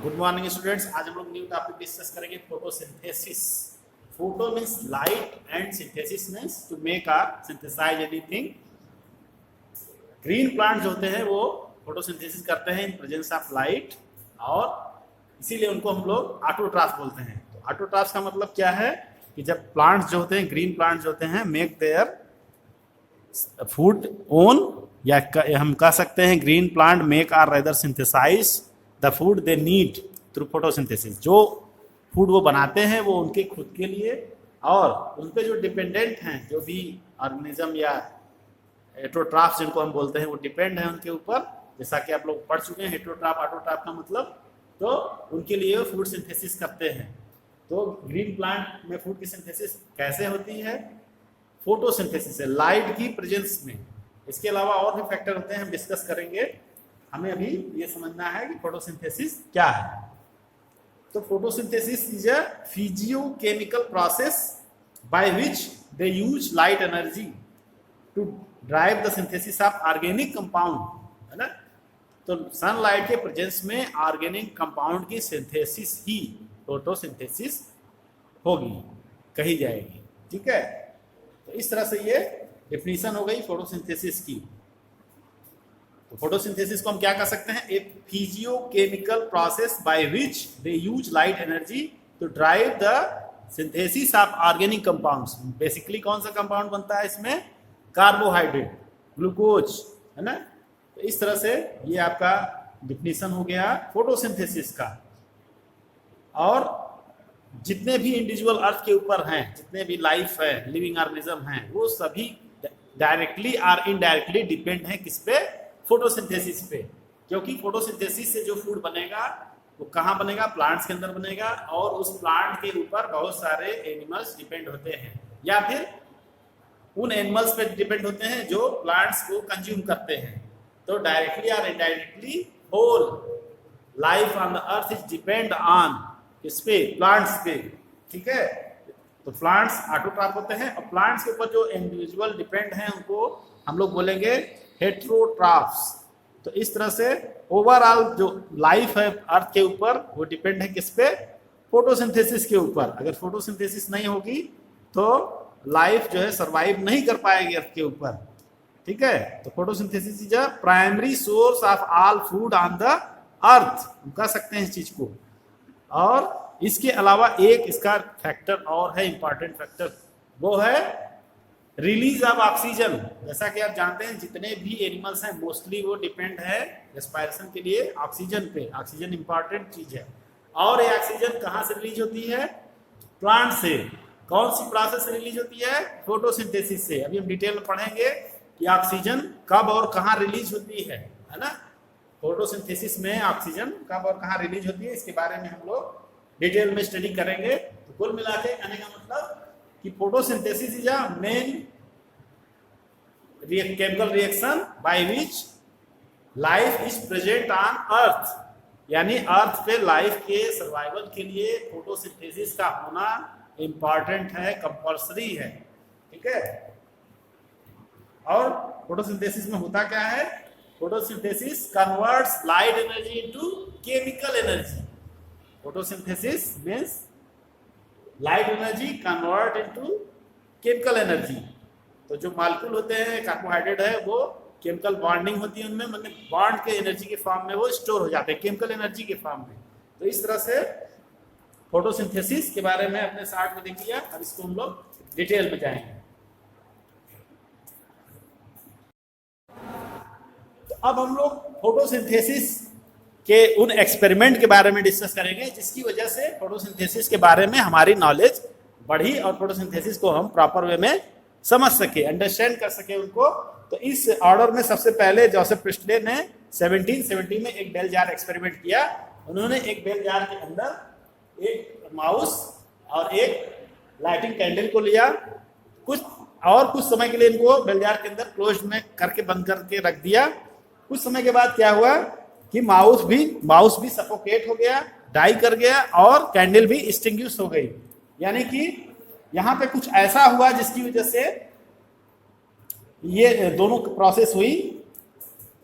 Good morning students. आज हम लोग न्यू टॉपिक डिस्कस करेंगे photosynthesis. Photo means light and synthesis means to make a synthesise anything. Green plants होते हैं वो फोटोसिंथेसिस करते हैं इन प्रेजेंस ऑफ लाइट, और इसीलिए उनको हम लोग ऑटोट्रॉफ्स बोलते हैं। तो ऑटोट्रॉफ्स का मतलब क्या है कि जब प्लांट्स जो होते हैं, ग्रीन प्लांट्स जो होते हैं, मेक देयर फूड ओन, या हम कह सकते हैं green plant make our rather synthesise the food they need through photosynthesis. जो फूड वो बनाते हैं वो उनके खुद के लिए, और उन पे जो डिपेंडेंट हैं, जो भी ऑर्गेनिज्म या हेटेरोट्रॉफ्स जिनको हम बोलते हैं, वो डिपेंड है उनके ऊपर। जैसा कि आप लोग पढ़ चुके हैं हेटेरोट्रॉफ ऑटोट्रॉफ का मतलब, तो उनके लिए फूड सिंथेसिस करते हैं। तो ग्रीन प्लांट में फूड की सिंथेसिस कैसे होती है? फोटोसिंथेसिस है, लाइट की प्रेजेंस में। इसके अलावा और भी फैक्टर होते हैं, हम डिस्कस करेंगे। हमें अभी ये समझना है कि फोटोसिंथेसिस क्या है। तो photosynthesis is a physiochemical process by which they use light energy to drive the synthesis of organic compound, है ना। तो सनलाइट के प्रेजेंस में ऑर्गेनिक कंपाउंड की सिंथेसिस ही फोटोसिंथेसिस होगी, कही जाएगी। ठीक है, तो इस तरह से ये डेफिनेशन हो गई फोटोसिंथेसिस की। तो फोटोसिंथेसिस को हम क्या कह सकते हैं? A physiochemical process by which they use light energy to drive the synthesis of organic compounds. Basically कौन सा कंपाउंड बनता है इसमें? कार्बोहाइड्रेट, ग्लूकोज, है ना। तो इस तरह से ये आपका डेफिनेशन हो गया फोटोसिंथेसिस का। और जितने भी इंडिविजुअल अर्थ के ऊपर हैं, जितने भी लाइफ है, लिविंग ऑर्गेनिज्म हैं, वो सभी डायरेक्टली और इनडायरेक्टली डिपेंड है किस पे? फोटोसिंथेसिस पे। क्योंकि फोटोसिंथेसिस से जो फूड बनेगा वो कहाँ बनेगा? प्लांट्स के अंदर बनेगा, और उस प्लांट के ऊपर बहुत सारे एनिमल्स डिपेंड होते हैं, या फिर उन एनिमल्स पे डिपेंड होते हैं जो प्लांट्स को कंज्यूम करते हैं। तो डायरेक्टली और indirectly whole life on the earth is depend on किस पे? प्लांट्स पे। ठीक है, तो प्लांट्स ऑटोट्रॉफ होते हैं, और प्लांट्स के ऊपर जो इंडिविजुअल डिपेंड हैं उनको हम लोग बोलेंगे हेटेरोट्रॉफ्स। तो इस तरह से ओवरऑल जो लाइफ है अर्थ के ऊपर वो डिपेंड है किस पे? फोटोसिंथेसिस के ऊपर। अगर फोटोसिंथेसिस नहीं होगी तो लाइफ जो है सरवाइव नहीं कर पाएगी अर्थ के ऊपर। ठीक है, तो photosynthesis is a primary source of all food on the अर्थ, हम कह सकते हैं इस चीज को। और इसके अलावा एक इसका फैक्टर और है, इंपॉर्टेंट फैक्टर, वो है रिलीज ऑफ ऑक्सीजन। जैसा कि आप जानते हैं जितने भी एनिमल्स हैं मोस्टली वो डिपेंड है रेस्पिरेशन के लिए ऑक्सीजन पे। ऑक्सीजन इंपॉर्टेंट चीज है, और ये ऑक्सीजन कहाँ से रिलीज होती है? प्लांट से। कौन सी प्रोसेस से रिलीज होती है? फोटोसिंथेसिस से। अभी हम डिटेल में पढ़ेंगे कि ऑक्सीजन कब और कहाँ रिलीज होती है ना। फोटोसिंथेसिस में ऑक्सीजन कब और कहाँ रिलीज होती है, इसके बारे में हम लोग डिटेल में स्टडी करेंगे। तो कुल मिला के कहने का मतलब कि photosynthesis is a main chemical reaction by which life is present on earth. यानी अर्थ पे लाइफ के सर्वाइवल के लिए फोटोसिंथेसिस का होना इंपॉर्टेंट है, कंपल्सरी है। ठीक है, और फोटोसिंथेसिस में होता क्या है? Photosynthesis converts light energy into chemical energy. Photosynthesis means light energy convert into chemical energy. तो जो मॉलिक्यूल होते हैं, कार्बोहाइड्रेट है, वो केमिकल बॉन्डिंग होती है उनमें, मतलब बॉन्ड के एनर्जी के फॉर्म में वो स्टोर हो जाते हैं, केमिकल एनर्जी के फॉर्म में। तो इस तरह से फोटोसिंथेसिस के बारे में अपने शार्ट में देख लिया। अब इसको हम लोग डिटेल में जाएंगे। तो अब हम लोग फोटोसिंथेसिस के उन एक्सपेरिमेंट के बारे में डिस्कस करेंगे जिसकी वजह से फोटोसिंथेसिस के बारे में हमारी नॉलेज बढ़ी, और फोटोसिंथेसिस को हम प्रॉपर वे में समझ सके, अंडरस्टैंड कर सके उनको। तो इस ऑर्डर में सबसे पहले जोसेफ प्रिस्टले ने 1770 में एक बेल जार एक्सपेरिमेंट किया। उन्होंने एक बेल जार के अंदर एक माउस और एक लाइटिंग कैंडल को लिया, कुछ समय के लिए इनको बेल जार के अंदर क्लोज में करके बंद करके रख दिया। कुछ समय के बाद क्या हुआ कि माउस भी सफोकेट हो गया, डाई कर गया, और कैंडल भी एक्सटिंग्विश हो गई। यानी कि यहाँ पे कुछ ऐसा हुआ जिसकी वजह से ये दोनों प्रोसेस हुई।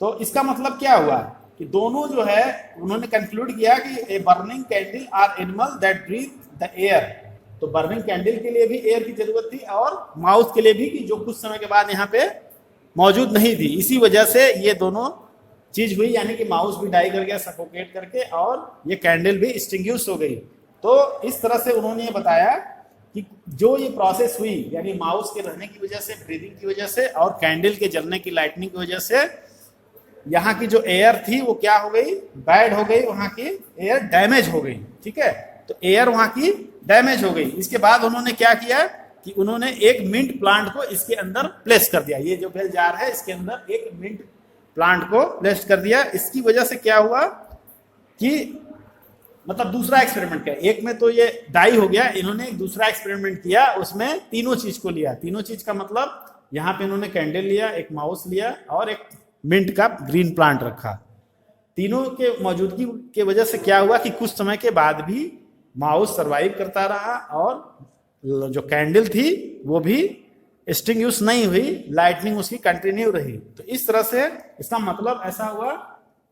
तो इसका मतलब क्या हुआ कि दोनों जो है उन्होंने कंक्लूड किया कि a burning candle or animal that breathe the air. तो बर्निंग कैंडल के लिए भी एयर की जरूरत थी और माउस के लिए भी, कि जो कुछ समय के बाद यहाँ पे मौजूद नहीं थी। इसी वजह से ये दोनों चीज हुई, यानी कि माउस भी डाई कर गया सफोकेट करके और ये कैंडल भी एक्सटिंग्विश हो गई। तो इस तरह से उन्होंने ये बताया कि जो ये प्रोसेस हुई, यानी माउस के रहने की वजह से, ब्रीदिंग की वजह से और कैंडल के जलने की लाइटनिंग की वजह से यहाँ की जो एयर थी वो क्या हो गई, बैड हो गई, वहाँ की एयर डैमेज हो गई। ठीक है, तो एयर वहाँ की डैमेज हो गई। इसके बाद उन्होंने क्या किया कि उन्होंने एक मिंट प्लांट को इसके अंदर प्लेस कर दिया। ये जो बेल जार है इसके अंदर एक मिंट प्लांट को प्लेस कर दिया। इसकी वजह से क्या हुआ कि मतलब दूसरा एक्सपेरिमेंट किया। एक में तो ये डाई हो गया, इन्होंने एक दूसरा एक्सपेरिमेंट किया, उसमें तीनों चीज को लिया। तीनों चीज का मतलब यहाँ पे इन्होंने कैंडल लिया, एक माउस लिया और एक मिंट का ग्रीन प्लांट रखा। तीनों के मौजूदगी के वजह से क्या हुआ कि कुछ समय के बाद भी माउस सरवाइव करता रहा और जो कैंडल थी वो भी एक्सटिंग्विश नहीं हुई, लाइटनिंग उसकी कंटिन्यू रही। तो इस तरह से इसका मतलब ऐसा हुआ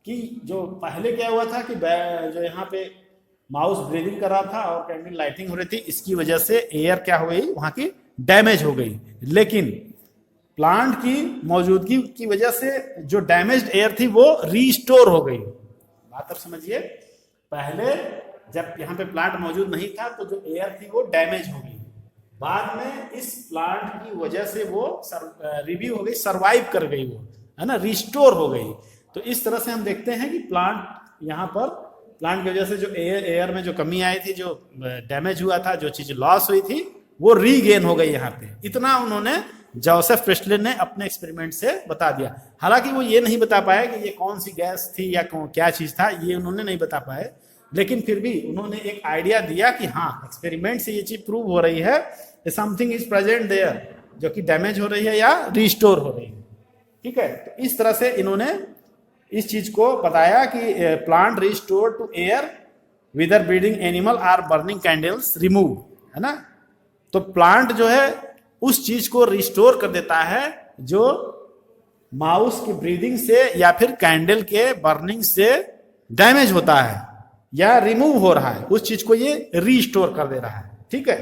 कि जो पहले क्या हुआ था कि जो यहाँ पे माउस ब्रीदिंग कर रहा था और कैंडल लाइटिंग हो रही थी, इसकी वजह से एयर क्या हो गई, वहां की डैमेज हो गई। लेकिन प्लांट की मौजूदगी की वजह से जो डैमेज्ड एयर थी वो रीस्टोर हो गई। बात अब समझिए, पहले जब यहाँ पे प्लांट मौजूद नहीं था तो जो एयर थी वो डैमेज हो गई, बाद में इस प्लांट की वजह से वो रिव्यू हो गई, सरवाइव कर गई, वो है ना, रिस्टोर हो गई। तो इस तरह से हम देखते हैं कि प्लांट यहाँ पर प्लांट की वजह से जो एयर में जो कमी आई थी, जो डैमेज हुआ था, जो चीज लॉस हुई थी, वो रीगेन हो गई यहाँ पे। इतना उन्होंने जोसेफ प्रेस्टले ने अपने एक्सपेरिमेंट से बता दिया। हालांकि वो ये नहीं बता पाए कि ये कौन सी गैस थी या क्या चीज था, ये उन्होंने नहीं बता पाए, लेकिन फिर भी उन्होंने एक आइडिया दिया कि हाँ, एक्सपेरिमेंट से ये चीज प्रूव हो रही है, समथिंग इज प्रेजेंट देयर, जो कि डैमेज हो रही है या रिस्टोर हो रही है। ठीक है, तो इस तरह से इन्होंने इस चीज को बताया कि plant restore to air whether breathing animal or burning candles remove, है ना। तो प्लांट जो है उस चीज को रिस्टोर कर देता है जो माउस की ब्रीदिंग से या फिर कैंडल के बर्निंग से डैमेज होता है या रिमूव हो रहा है, उस चीज को ये रिस्टोर कर दे रहा है। ठीक है,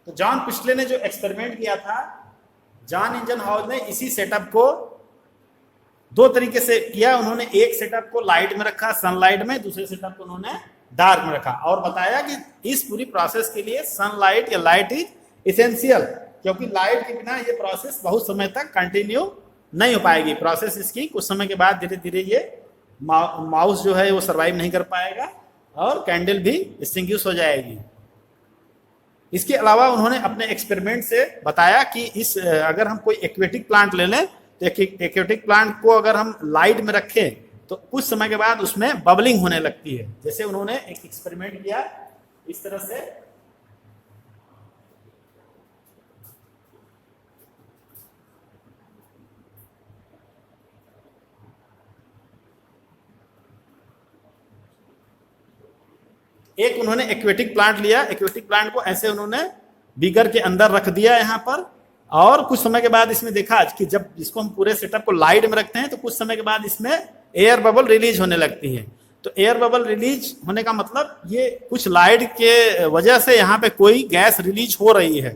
तो जॉन पिस्टले ने जो एक्सपेरिमेंट किया था, जॉन इंजनहाउस ने इसी सेटअप को दो तरीके से किया। उन्होंने एक सेटअप को लाइट में रखा, सनलाइट में, दूसरे सेटअप को उन्होंने डार्क में रखा और बताया कि इस पूरी प्रोसेस के लिए सनलाइट या लाइट इज इसेंशियल, क्योंकि लाइट के बिना ये प्रोसेस बहुत समय तक कंटिन्यू नहीं हो पाएगी। प्रोसेस इसकी कुछ समय के बाद धीरे धीरे ये माउस जो है वो सरवाइव नहीं कर पाएगा और कैंडल भी एक्सटिंग्विश हो जाएगी। इसके अलावा उन्होंने अपने एक्सपेरिमेंट से बताया कि इस अगर हम कोई एक्वेटिक प्लांट ले लें तो एक्वेटिक प्लांट को अगर हम लाइट में रखें तो कुछ समय के बाद उसमें बबलिंग होने लगती है। जैसे उन्होंने एक एक्सपेरिमेंट किया इस तरह से, एक उन्होंने एक्वेटिक प्लांट लिया, एक्वेटिक प्लांट को ऐसे उन्होंने बीकर के अंदर रख दिया यहाँ पर, और कुछ समय के बाद इसमें देखा कि जब इसको हम पूरे सेटअप को लाइट में रखते हैं तो कुछ समय के बाद इसमें एयर बबल रिलीज होने लगती है। तो एयर बबल रिलीज होने का मतलब ये कुछ लाइट के वजह से यहाँ पे कोई गैस रिलीज हो रही है।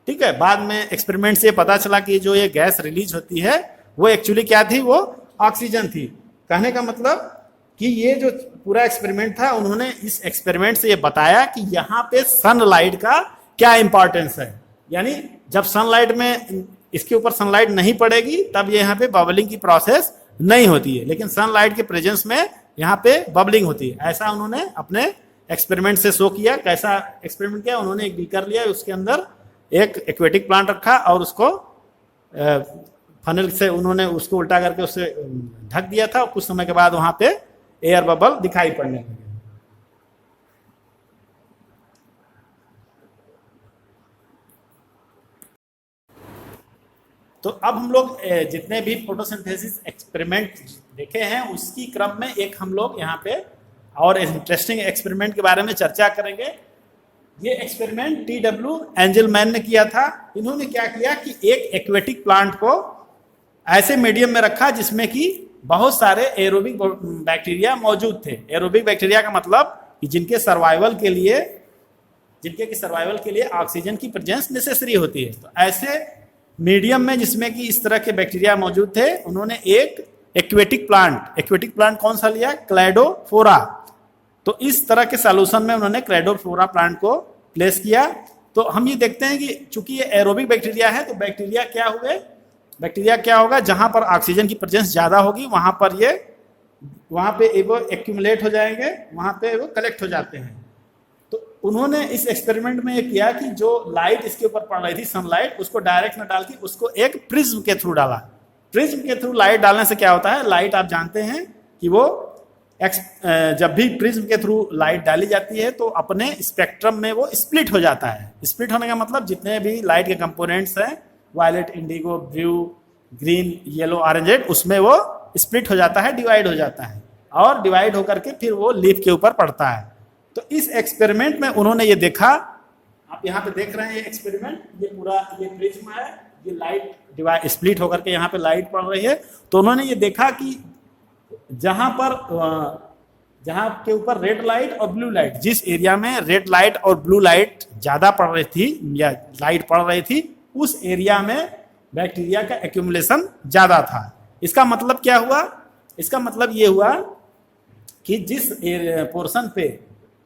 ठीक है, बाद में एक्सपेरिमेंट से पता चला कि जो ये गैस रिलीज होती है वो एक्चुअली क्या थी, वो ऑक्सीजन थी। कहने का मतलब कि ये जो पूरा एक्सपेरिमेंट था, उन्होंने इस एक्सपेरिमेंट से ये बताया कि यहाँ पे सनलाइट का क्या इंपॉर्टेंस है। यानी जब सनलाइट में इसके ऊपर सनलाइट नहीं पड़ेगी तब ये यहाँ पे बबलिंग की प्रोसेस नहीं होती है, लेकिन सनलाइट के प्रेजेंस में यहाँ पे बबलिंग होती है। ऐसा उन्होंने अपने एक्सपेरिमेंट से शो किया। कैसा एक्सपेरिमेंट किया, उन्होंने एक बीकर लिया, उसके अंदर एक एक्वेटिक प्लांट रखा और उसको फनल से उन्होंने उसको उल्टा करके उससे ढक दिया था। कुछ समय के बाद वहां पे एयर बबल दिखाई पड़ने लगे। तो अब हम लोग जितने भी फोटोसिंथेसिस एक्सपेरिमेंट देखे हैं उसकी क्रम में एक हम लोग यहाँ पे और इंटरेस्टिंग एक्सपेरिमेंट के बारे में चर्चा करेंगे। ये एक्सपेरिमेंट TW एंजलमैन ने किया था। इन्होंने क्या किया कि एक एक्वेटिक प्लांट को ऐसे मीडियम में रखा जिसमें कि बहुत सारे एरोबिक बैक्टीरिया मौजूद थे। एरोबिक बैक्टीरिया का मतलब कि जिनके सर्वाइवल के लिए ऑक्सीजन की प्रेजेंस नेसेसरी होती है। तो ऐसे मीडियम में जिसमें कि इस तरह के बैक्टीरिया मौजूद थे, उन्होंने एक एक्वेटिक प्लांट कौन सा लिया? क्लैडोफोरा। तो इस तरह के सॉल्यूशन में उन्होंने क्लैडोफोरा प्लांट को प्लेस किया। तो हम ये देखते हैं कि चूंकि ये एरोबिक बैक्टीरिया है, तो बैक्टीरिया क्या होगा, जहां पर ऑक्सीजन की प्रेजेंस ज्यादा होगी वहां पे वो एक्यूमुलेट हो जाएंगे, वहां पे वो कलेक्ट हो जाते हैं। तो उन्होंने इस एक्सपेरिमेंट में ये किया कि जो लाइट इसके ऊपर पड़ रही थी, सनलाइट, उसको डायरेक्ट न डाल के उसको एक प्रिज्म के थ्रू डाला। प्रिज्म के थ्रू लाइट डालने से क्या होता है, लाइट आप जानते हैं कि वो जब भी प्रिज्म के थ्रू लाइट डाली जाती है तो अपने स्पेक्ट्रम में वो स्प्लिट हो जाता है। स्प्लिट होने का मतलब जितने भी लाइट के कंपोनेंट्स हैं, violet, indigo, blue, green, yellow, orange, red, उसमें वो स्प्लिट हो जाता है, डिवाइड हो जाता है, और डिवाइड होकर के फिर वो लीफ के ऊपर पड़ता है। तो इस एक्सपेरिमेंट में उन्होंने ये देखा, आप यहाँ पे देख रहे हैं ये एक्सपेरिमेंट, ये प्रिज्म है, ये लाइट डिवाइड स्प्लिट होकर के यहाँ पे लाइट पड़ रही है। तो उन्होंने ये देखा कि जहां के ऊपर रेड लाइट और ब्लू लाइट, जिस एरिया में रेड लाइट और ब्लू लाइट ज्यादा पड़ रही थी या लाइट पड़ रही थी, उस एरिया में बैक्टीरिया का एक्यूमुलेशन ज्यादा था। इसका मतलब क्या हुआ? इसका मतलब ये हुआ कि जिस पोर्शन पे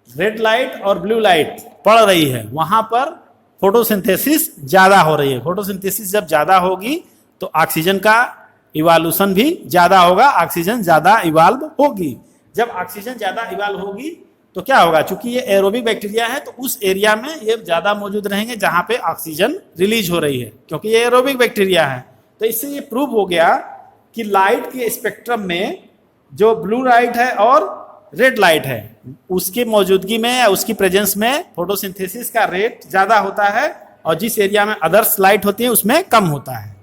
रेड लाइट और ब्लू लाइट पड़ रही है वहां पर फोटोसिंथेसिस ज्यादा हो रही है। फोटोसिंथेसिस जब ज्यादा होगी तो ऑक्सीजन का इवोल्यूशन भी ज्यादा होगा, ऑक्सीजन ज्यादा इवॉल्व होगी। जब ऑक्सीजन ज्यादा इवॉल्व होगी तो क्या होगा, चूंकि ये एरोबिक बैक्टीरिया है तो उस एरिया में ये ज्यादा मौजूद रहेंगे जहां पे ऑक्सीजन रिलीज हो रही है, क्योंकि ये एरोबिक बैक्टीरिया है। तो इससे ये प्रूव हो गया कि लाइट के स्पेक्ट्रम में जो ब्लू लाइट है और रेड लाइट है, उसकी मौजूदगी में या उसकी प्रेजेंस में फोटोसिंथेसिस का रेट ज्यादा होता है, और जिस एरिया में अदर्स लाइट होती है उसमें कम होता है।